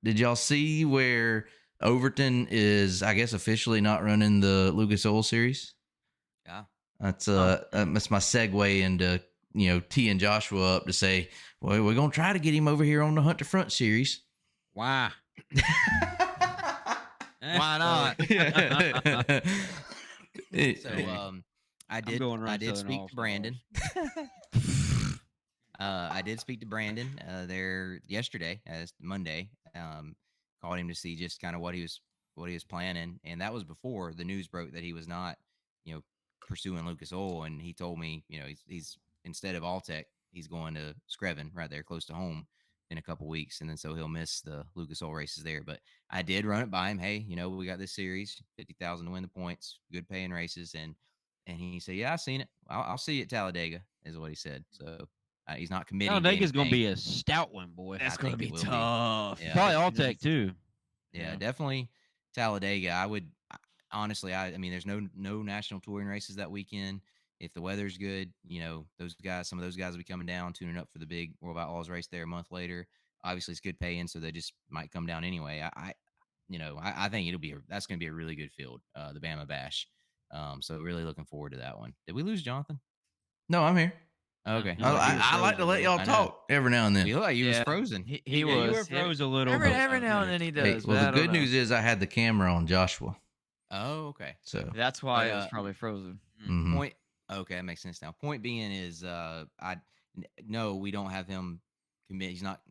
did y'all see where Overton is, I guess, officially not running the Lucas Oil Series? Yeah. That's my segue into teeing Joshua up to say, well, we're gonna try to get him over here on the Hunt to Front Series. Why? Why not? So I did speak to Brandon. I did speak to Brandon there yesterday, as Monday. Called him to see just kind of what he was planning, and that was before the news broke that he was not, pursuing Lucas Oil. And he told me, he's instead of Alltech, he's going to Screven right there close to home in a couple weeks, and then so he'll miss the Lucas Oil races there. But I did run it by him. Hey, we got this series, 50,000 to win the points, good paying races, and he said, yeah, I've seen it. I'll see you at Talladega, is what he said. So. He's not committing. Talladaga's going to be a stout one, boy. That's going to be tough. Yeah. Probably Alltech too. Yeah, definitely Talladega. I would honestly. I mean, there's no national touring races that weekend. If the weather's good, some of those guys will be coming down, tuning up for the big World of Outlaws race there a month later. Obviously, it's good paying, so they just might come down anyway. I think that's going to be a really good field, the Bama Bash. So really looking forward to that one. Did we lose Jonathan? No, I'm here. Okay. I like to let y'all talk every now and then. You look like you was frozen. He was. You were froze a little. Every now and then he does. Well, the good news is I had the camera on Joshua. Oh, okay. So that's why it was probably frozen. Mm-hmm. Point. Okay, that makes sense now. Point being is, no, we don't have him commit. He's not,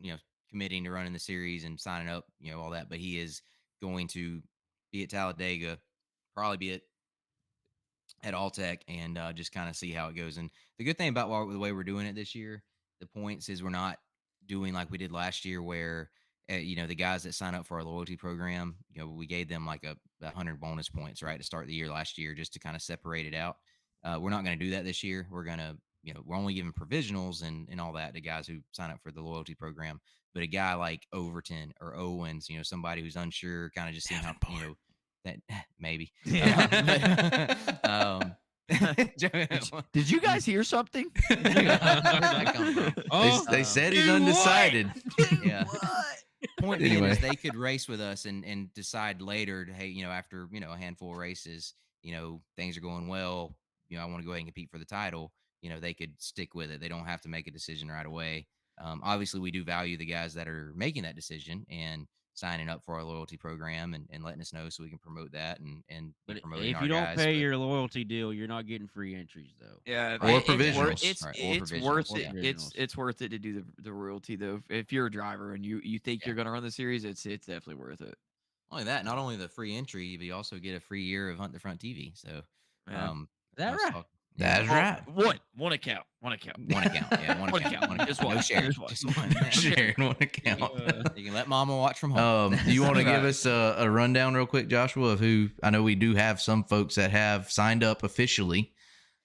committing to running the series and signing up, all that. But he is going to be at Talladega, probably be at Alltech, and just kind of see how it goes. And the good thing about the way we're doing it this year, the points, is we're not doing like we did last year, where the guys that sign up for our loyalty program, we gave them like 100 bonus points right to start the year last year, just to kind of separate it out. We're not going to do that this year. We're going to, we're only giving provisionals and all that to guys who sign up for the loyalty program. But a guy like Overton or Owens, somebody who's unsure, kind of just seeing how, that maybe. Did you guys hear something? They said he's undecided. Yeah. Point being is they could race with us and decide later to, hey, after a handful of races, things are going well. I want to go ahead and compete for the title. They could stick with it. They don't have to make a decision right away. Obviously, we do value the guys that are making that decision and signing up for our loyalty program and letting us know so we can promote that and but promoting if you don't pay your loyalty deal, you're not getting free entries though. Yeah, or provisionals. It's worth it. It's worth it to do the royalty though. If you're a driver and you think you're going to run the series, it's definitely worth it. Only that, not only the free entry, but you also get a free year of Hunt the Front TV. So, yeah. That's right. That's right. One account. One account. Yeah, one account. Just one. No sharing. Just one. Sharing one account. You can let Mama watch from home. Do you want to give us a rundown real quick, Joshua, of who? I know we do have some folks that have signed up officially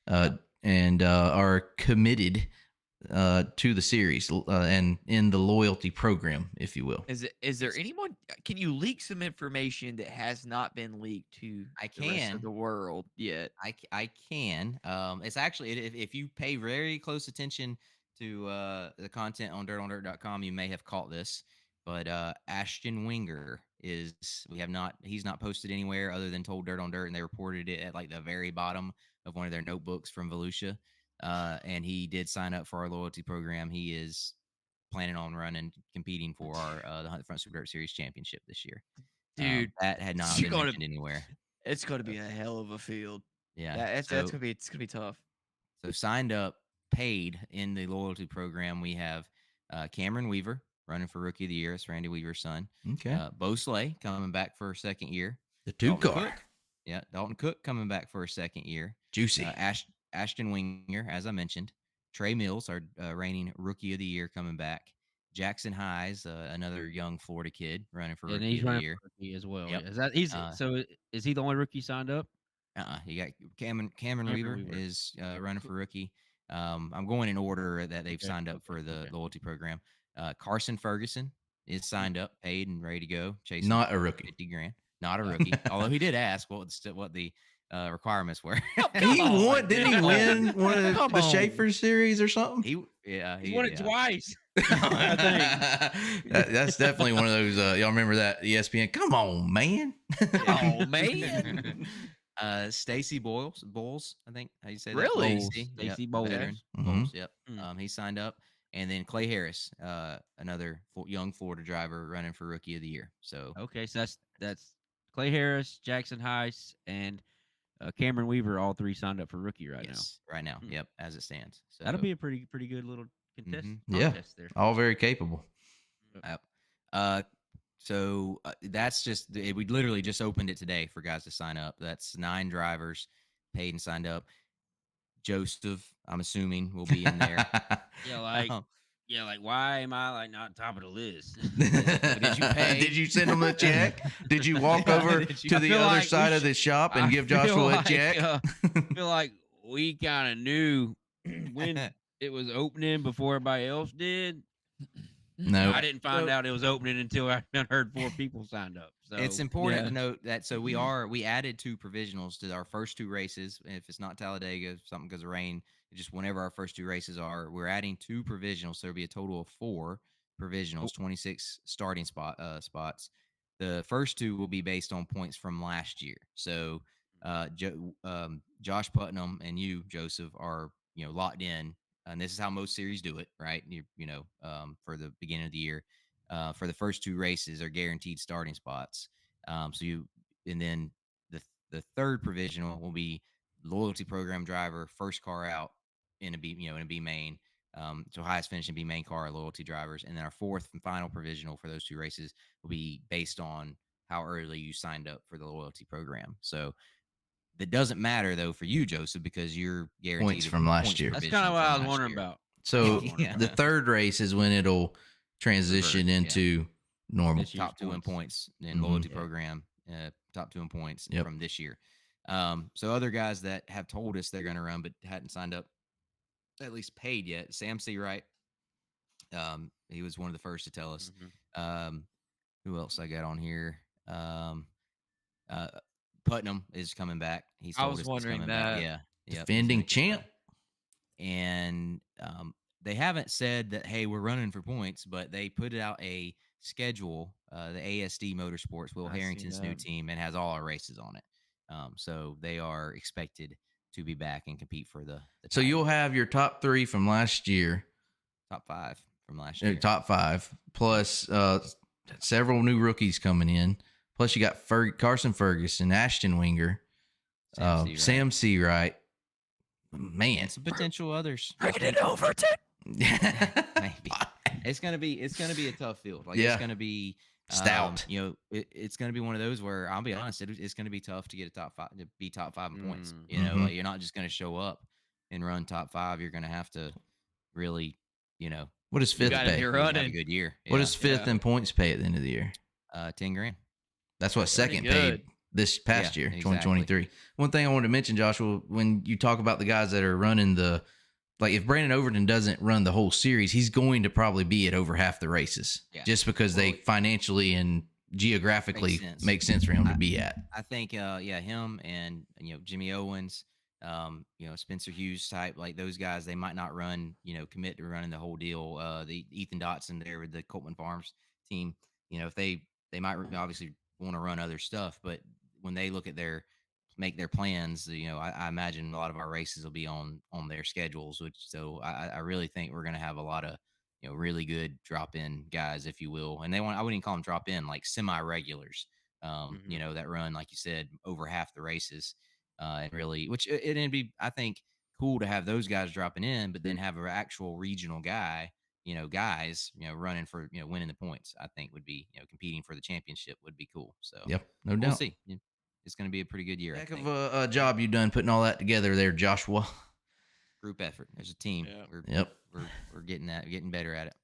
and are committed to the series and in the loyalty program, if you will. Is there anyone? Can you leak some information that has not been leaked to the rest of the world yet? I can. It's actually, if you pay very close attention to the content on dirtondirt.com, you may have caught this. But Ashton Winger he's not posted anywhere other than told Dirt on Dirt, and they reported it at like the very bottom of one of their notebooks from Volusia. And he did sign up for our loyalty program. He is planning on competing for our the Hunt Front Super Dirt Series championship this year. Dude, that had not been mentioned anywhere. It's going to be a hell of a field. Yeah, it's going to be tough. So signed up, paid in the loyalty program, we have Cameron Weaver running for Rookie of the Year. It's Randy Weaver's son. Okay. Bo Slay coming back for a second year. The two-car. Yeah, Dalton Cook coming back for a second year. Juicy. Ashton Winger, as I mentioned. Trey Mills, our reigning Rookie of the Year, coming back. Jackson Hayes, another young Florida kid running for Rookie of the Year. Rookie as well. Yep. Yeah. Is that easy? So is he the only rookie signed up? You got Cameron Weaver is running for Rookie. I'm going in order that they've signed up for the loyalty program. Carson Ferguson is signed up, paid, and ready to go. Chasing not a rookie. $50,000. Not a rookie. Although he did ask what the requirements were. Didn't he win one of the Schaefer series or something? He won it twice. That's definitely one of those. Y'all remember that ESPN? Come on, man. Oh man. Stacy Bowles, I think how you say Really? that. Stacy, Stacey yep, Bowles. veteran. Mhm. Bowles, yep. Mm. He signed up, and then Clay Harris, another young Florida driver running for Rookie of the Year. So Okay, so that's Clay Harris, Jackson Heiss, and Cameron Weaver. All three signed up for rookie right now. yes, right now, Hmm. yep, as it stands. So That'll be a pretty good little Mhm. Yeah, contest there. all very capable. Yep. Uh, so that's just we literally just opened it today for guys to sign up. That's 9 drivers paid and signed up. Joseph, I'm assuming, will be in there. Yeah, like Um, why am I like not top of the list? Did you pay? Did you send him a check? Did you walk over Did you- to I the feel other like we side of the shop and I give feel Joshua a like, check? I feel like we kind of knew when it was opening before everybody else did. No. I didn't find So- out it was opening until I heard 4 people signed up. So It's important Yeah. to note that we added 2 provisionals to our first 2 races. If it's not Talladega, if something goes of rain, just whenever our first 2 races are, we're adding 2 provisionals. So there'll be a total of 4 provisionals, 26 starting spots. The first 2 will be based on points from last year. So Josh Putnam and you, Joseph, are locked in, and this is how most series do it, right? For the beginning of the year, for the first 2 races are guaranteed starting spots. And then the third provisional will be loyalty program driver, first car out in a B main. So highest finish in B main car loyalty drivers, and then our fourth and final provisional for those 2 races will be based on how early you signed up for the loyalty program. So that doesn't matter though for you, Joseph, because you're guaranteed Points from last year. that's kind of provisional what I from was last wondering year. about. So Yeah. the third race is when it'll transition Reverse, yeah. into normal. This year's Top 2 in points in Mhm. loyalty Yeah. program, top 2 in points Yep. from this year. So other guys that have told us they're going to run but hadn't signed up, at least paid yet. Sam C. Wright, he was one of the first to tell us. Mhm. Who else I got on here? Uh, Putnam is coming back. He's I told was us he's wondering coming back. that. Yeah, yep, he's Defending gonna come champ. back. And they haven't said that, hey, we're running for points, but they put out a schedule, the ASD Motorsports, Will I see Harrington's new that. team, and has all our races on it. So they are expected to be back and compete for the So title. you'll have your top 3 from last year, top 5 from last year. top 5, plus several new rookies coming in. Plus you got Carson Ferguson, Ashton Winger, Sam C. Wright. Man, and some potential others. Rated Overton. Maybe it's gonna be a tough field. Like Yeah. it's gonna be Stout. It's gonna be one of those where I'll be honest, it's gonna be tough to get a top 5 to be top 5 in points. Mhm. Like you're not just gonna show up and run top 5. You're gonna have to really, What does fifth gotta pay? be really have a running. good year. What does fifth Yeah. in points pay at the end of the year? 10 grand? That's what Pretty second paid good. this past Yeah, year, exactly. 2023. One thing I wanted to mention, Joshua, when you talk about the guys that are running if Brandon Overton doesn't run the whole series, he's going to probably be at over half the races, Yeah. just because they Well, financially and geographically sense. make sense for him to be at. I think, him and Jimmy Owens, Spencer Hughes type, like those guys, they might not run, commit to running the whole deal. The Ethan Dotson there with the Coltman Farms team, if they might obviously want to run other stuff, but when they look at make their plans, I imagine a lot of our races will be on their schedules, so I really think we're going to have a lot of really good drop in guys, if you will, and I wouldn't even call them drop in, like semi regulars, that run, like you said, over half the races, and really, which it'd be, I think, cool to have those guys dropping in, but then have an actual regional guy, guys, running for, winning the points. I think would be, competing for the championship would be cool. So Yep, no we'll doubt. see. It's going to be a pretty good year. Heck I of think. a job you done putting all that together there, Joshua. Group effort. There's a team. Yeah. Yep. We're getting better at it.